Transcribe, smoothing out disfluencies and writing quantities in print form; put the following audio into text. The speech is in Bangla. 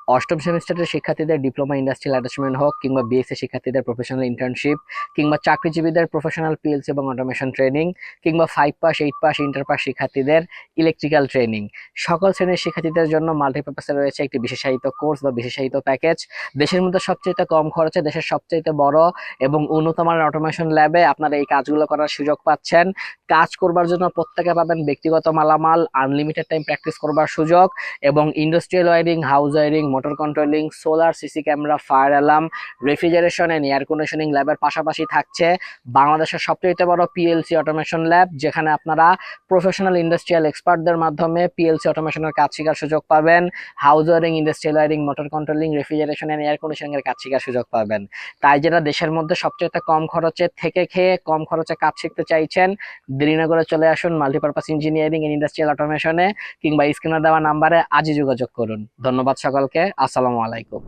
অষ্টম সেমিস্টারের শিক্ষার্থীদের ডিপ্লোমা ইন্ডাস্ট্রিয়াল অ্যাটাচমেন্ট হোক, কিংবা বিএসসি শিক্ষার্থীদের প্রফেশনাল ইন্টার্নশিপ, কিংবা চাকরিজীবীদের প্রফেশনাল পিএলসি এবং অটোমেশন ট্রেনিং, কিংবা 5 পাস 8 পাস ইন্টার পাস শিক্ষার্থীদের ইলেকট্রিক্যাল ট্রেনিং, সকল শ্রেণীর শিক্ষার্থীদের জন্য মাল্টিপারপাসে রয়েছে একটি বিশেষায়িত কোর্স বা বিশেষায়িত প্যাকেজ। দেশের মধ্যে সবচেয়ে কম খরচে দেশের সবচেয়ে বড় এবং উন্নত মানের অটোমেশন ল্যাবে আপনারা এই কাজগুলো করার সুযোগ পাচ্ছেন। কাজ করবার জন্য প্রত্যেকে পাবেন ব্যক্তিগত মালামাল, আনলিমিটেড টাইম প্র্যাকটিস করবার সুযোগ, এবং industrial wiring, house wiring, motor controlling, solar, CC camera, fire alarm, refrigeration and air conditioning ল্যাবের পাশাপাশি থাকছে বাংলাদেশের সবচেয়ে বড় পিএলসি অটোমেশন ল্যাব, যেখানে আপনারা প্রফেশনাল ইন্ডাস্ট্রিয়াল এক্সপার্টদের মাধ্যমে পিএলসি অটোমেশনের কাজ শেখার সুযোগ পাবেন। House wiring, industrial wiring, motor controlling, refrigeration and air conditioning এর কাজ শেখার সুযোগ পাবেন। তাই যারা দেশের মধ্যে সবচেয়ে কম খরচে থেকে খেয়ে কম খরচে কাজ শিখতে চাইছেন, দেরি না করে চলে আসুন মাল্টিপারপাস ইঞ্জিনিয়ারিং এন্ড ইন্ডাস্ট্রিয়াল অটোমেশনে, কিংবা স্ক্রিনে দেওয়া নাম্বারে আজই যোগাযোগ করুন। ধন্যবাদ সকলকে। আসসালামু আলাইকুম।